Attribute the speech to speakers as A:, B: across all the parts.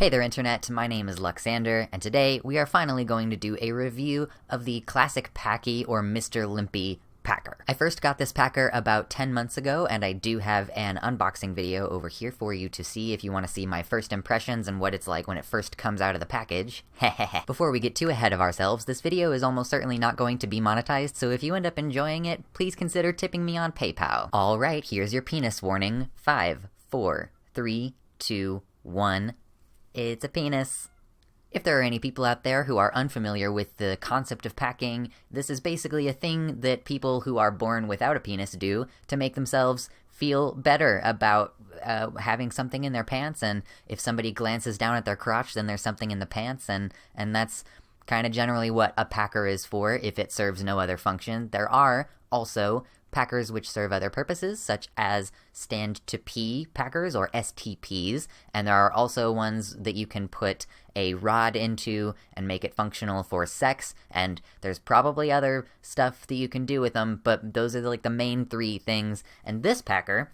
A: Hey there Internet, my name is Luxander, and today we are finally going to do a review of the classic Packy or Mr. Limpy packer. I first got this packer about 10 months ago, and I do have an unboxing video over here for you to see if you want to see my first impressions and what it's like when it first comes out of the package. Before we get too ahead of ourselves, this video is almost certainly not going to be monetized, so if you end up enjoying it, please consider tipping me on PayPal. Alright, here's your penis warning. 5, 4, 3, 2, 1... It's a penis. If there are any people out there who are unfamiliar with the concept of packing, this is basically a thing that people who are born without a penis do to make themselves feel better about having something in their pants, and if somebody glances down at their crotch, then there's something in the pants, and that's kind of generally what a packer is for if it serves no other function. There are also packers which serve other purposes, such as stand-to-pee packers, or STPs, and there are also ones that you can put a rod into and make it functional for sex, and there's probably other stuff that you can do with them, but those are like the main three things, and this packer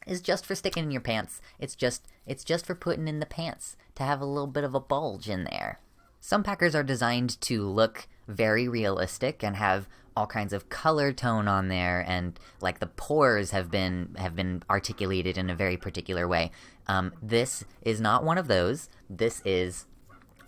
A: is just for sticking in your pants. It's just for putting in the pants, to have a little bit of a bulge in there. Some packers are designed to look very realistic and have all kinds of color tone on there, and like the pores have been articulated in a very particular way. This is not one of those. This is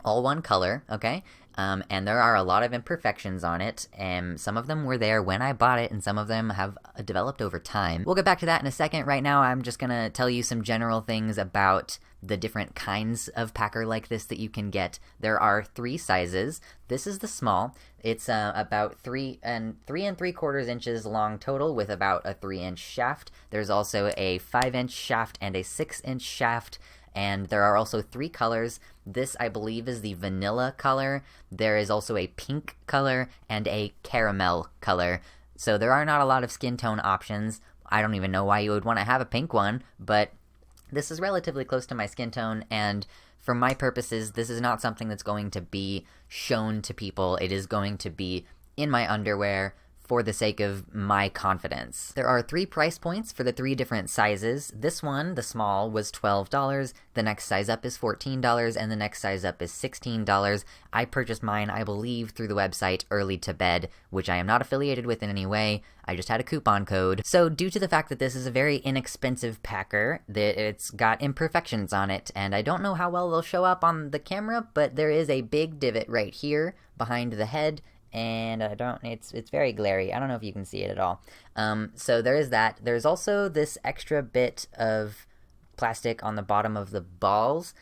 A: all one color, okay? And there are a lot of imperfections on it, and some of them were there when I bought it, and some of them have developed over time. We'll get back to that in a second. Right now, I'm just gonna tell you some general things about the different kinds of packer like this that you can get. There are 3 sizes. This is the small. It's about 3 3/3 inches long total, with about a 3-inch shaft. There's also a 5-inch shaft and a 6-inch shaft. And there are also 3 colors. This, I believe, is the vanilla color. There is also a pink color and a caramel color. So there are not a lot of skin tone options. I don't even know why you would want to have a pink one, but this is relatively close to my skin tone, and for my purposes, this is not something that's going to be shown to people. It is going to be in my underwear for the sake of my confidence. There are 3 price points for the 3 different sizes. This one, the small, was $12, the next size up is $14, and the next size up is $16. I purchased mine, I believe, through the website Early to Bed, which I am not affiliated with in any way. I just had a coupon code. So due to the fact that this is a very inexpensive packer, that it's got imperfections on it, and I don't know how well they'll show up on the camera, but there is a big divot right here behind the head, and it's very glary. I don't know if you can see it at all. So there is that. There's also this extra bit of plastic on the bottom of the balls.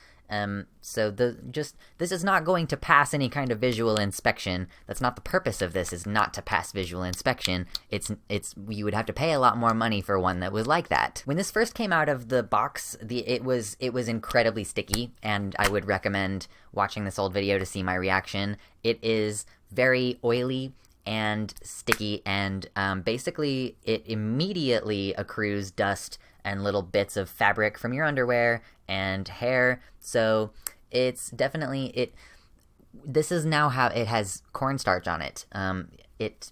A: So this is not going to pass any kind of visual inspection. That's not the purpose of this, is not to pass visual inspection. You would have to pay a lot more money for one that was like that. When this first came out of the box, it was incredibly sticky, and I would recommend watching this old video to see my reaction. It is very oily and sticky, and basically it immediately accrues dust and little bits of fabric from your underwear and hair. So it's definitely this is now how it has cornstarch on it. It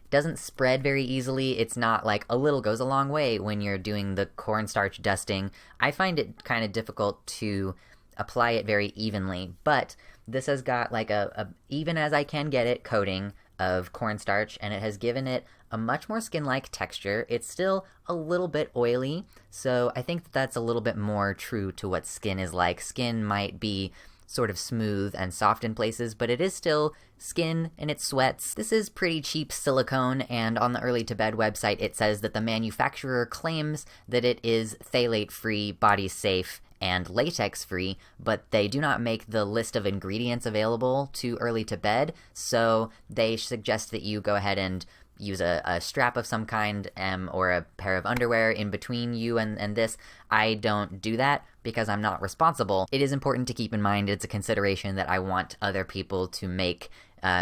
A: doesn't spread very easily. It's not like a little goes a long way when you're doing the cornstarch dusting. I find it kind of difficult to apply it very evenly, but this has got like a even as I can get it coating of cornstarch, and it has given it a much more skin-like texture. It's still a little bit oily, so I think that's a little bit more true to what skin is like. Skin might be sort of smooth and soft in places, but it is still skin and it sweats. This is pretty cheap silicone, and on the Early to Bed website it says that the manufacturer claims that it is phthalate-free, body-safe, and latex-free, but they do not make the list of ingredients available to Early to Bed, so they suggest that you go ahead and use a strap of some kind, or a pair of underwear in between you and this. I don't do that because I'm not responsible. It is important to keep in mind it's a consideration that I want other people to make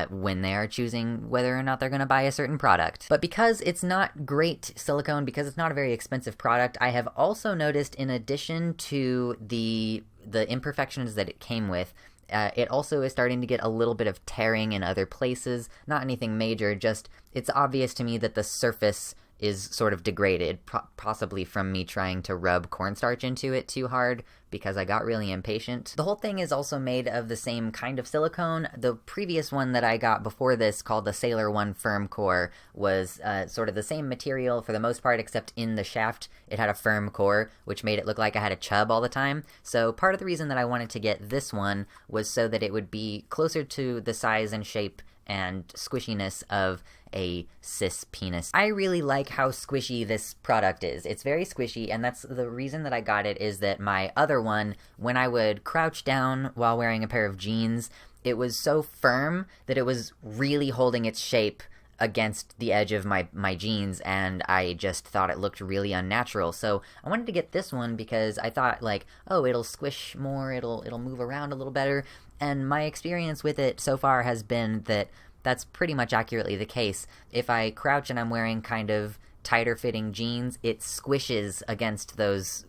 A: when they are choosing whether or not they're going to buy a certain product. But because it's not great silicone, because it's not a very expensive product, I have also noticed, in addition to the imperfections that it came with, it also is starting to get a little bit of tearing in other places. Not anything major, just it's obvious to me that the surface is sort of degraded, possibly from me trying to rub cornstarch into it too hard because I got really impatient. The whole thing is also made of the same kind of silicone. The previous one that I got before this, called the Sailor One Firm Core, was sort of the same material for the most part, except in the shaft it had a firm core, which made it look like I had a chub all the time. So part of the reason that I wanted to get this one was so that it would be closer to the size and shape and squishiness of a cis penis. I really like how squishy this product is. It's very squishy, and that's the reason that I got it, is that my other one, when I would crouch down while wearing a pair of jeans, it was so firm that it was really holding its shape against the edge of my jeans, and I just thought it looked really unnatural. So I wanted to get this one because I thought, like, oh, it'll squish more, it'll move around a little better, and my experience with it so far has been that that's pretty much accurately the case. If I crouch and I'm wearing kind of tighter fitting jeans, it squishes against those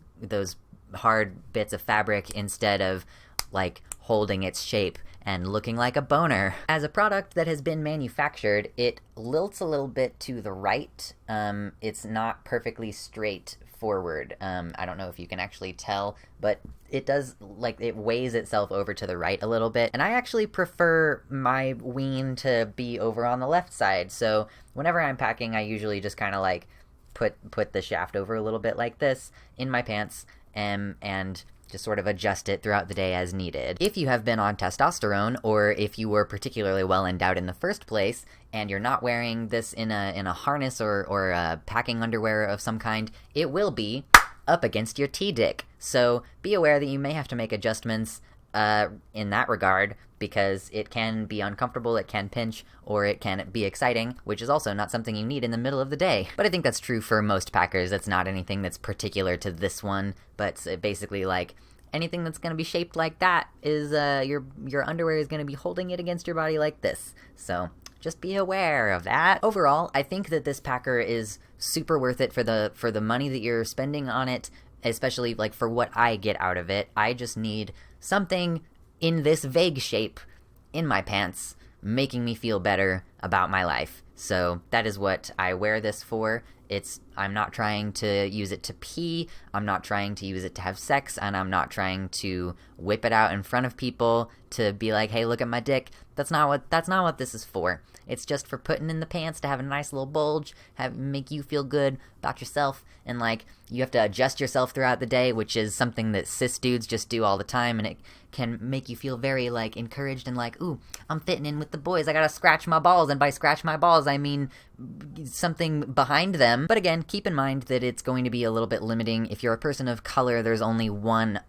A: hard bits of fabric instead of, like, holding its shape and looking like a boner. As a product that has been manufactured, it lilts a little bit to the right. It's not perfectly straight forward. I don't know if you can actually tell, but it does, like, it weighs itself over to the right a little bit, and I actually prefer my ween to be over on the left side, so whenever I'm packing, I usually just kind of, like, put the shaft over a little bit like this in my pants, and just sort of adjust it throughout the day as needed. If you have been on testosterone, or if you were particularly well endowed in the first place, and you're not wearing this in a harness or a packing underwear of some kind, it will be up against your T-dick. So be aware that you may have to make adjustments in that regard, because it can be uncomfortable, it can pinch, or it can be exciting, which is also not something you need in the middle of the day. But I think that's true for most packers. That's not anything that's particular to this one, but basically, like, anything that's going to be shaped like that is, your underwear is going to be holding it against your body like this. So just be aware of that. Overall, I think that this packer is super worth it for the money that you're spending on it, especially, like, for what I get out of it. I just need something in this vague shape in my pants, making me feel better about my life. So that is what I wear this for. I'm not trying to use it to pee, I'm not trying to use it to have sex, and I'm not trying to whip it out in front of people to be like, hey, look at my dick. That's not what this is for. It's just for putting in the pants to have a nice little bulge, make you feel good about yourself, and, like, you have to adjust yourself throughout the day, which is something that cis dudes just do all the time, and it can make you feel very, like, encouraged and like, ooh, I'm fitting in with the boys, I gotta scratch my balls, and by scratch my balls, I mean something behind them. But again, keep in mind that it's going to be a little bit limiting. If you're a person of color, there's only one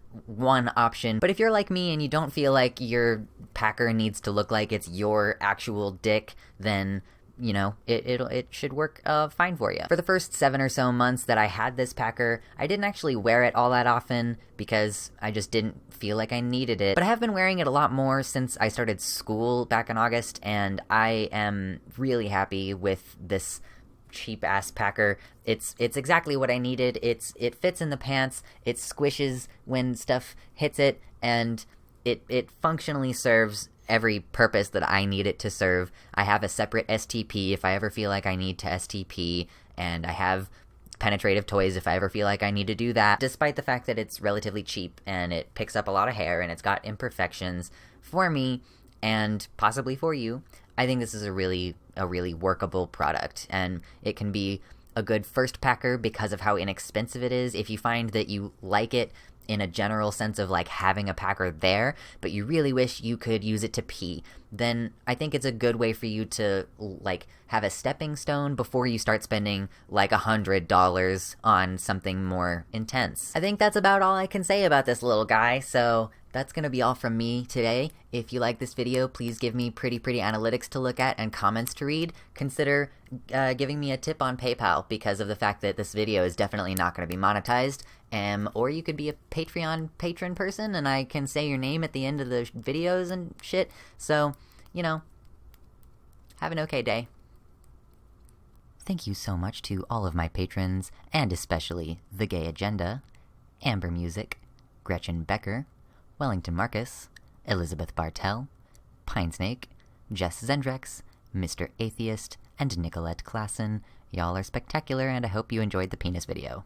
A: option, but if you're like me and you don't feel like your packer needs to look like it's your actual dick, then, you know, it should work fine for you. For the first 7 or so months that I had this packer, I didn't actually wear it all that often because I just didn't feel like I needed it, but I have been wearing it a lot more since I started school back in August, and I am really happy with this cheap-ass packer. It's exactly what I needed. It fits in the pants, it squishes when stuff hits it, and it functionally serves every purpose that I need it to serve. I have a separate STP if I ever feel like I need to STP, and I have penetrative toys if I ever feel like I need to do that, despite the fact that it's relatively cheap, and it picks up a lot of hair, and it's got imperfections. For me, and possibly for you, I think this is a really workable product, and it can be a good first packer because of how inexpensive it is. If you find that you like it in a general sense of, like, having a packer there, but you really wish you could use it to pee, then I think it's a good way for you to, like, have a stepping stone before you start spending, like, $100 on something more intense. I think that's about all I can say about this little guy, so that's gonna be all from me today. If you like this video, please give me pretty analytics to look at and comments to read. Consider giving me a tip on PayPal because of the fact that this video is definitely not going to be monetized. Or you could be a Patreon patron person and I can say your name at the end of the videos and shit. So, you know, have an okay day. Thank you so much to all of my patrons, and especially The Gay Agenda, Amber Music, Gretchen Becker, Wellington Marcus, Elizabeth Bartell, Pinesnake, Jess Zendrex, Mr. Atheist, and Nicolette Klassen. Y'all are spectacular, and I hope you enjoyed the penis video.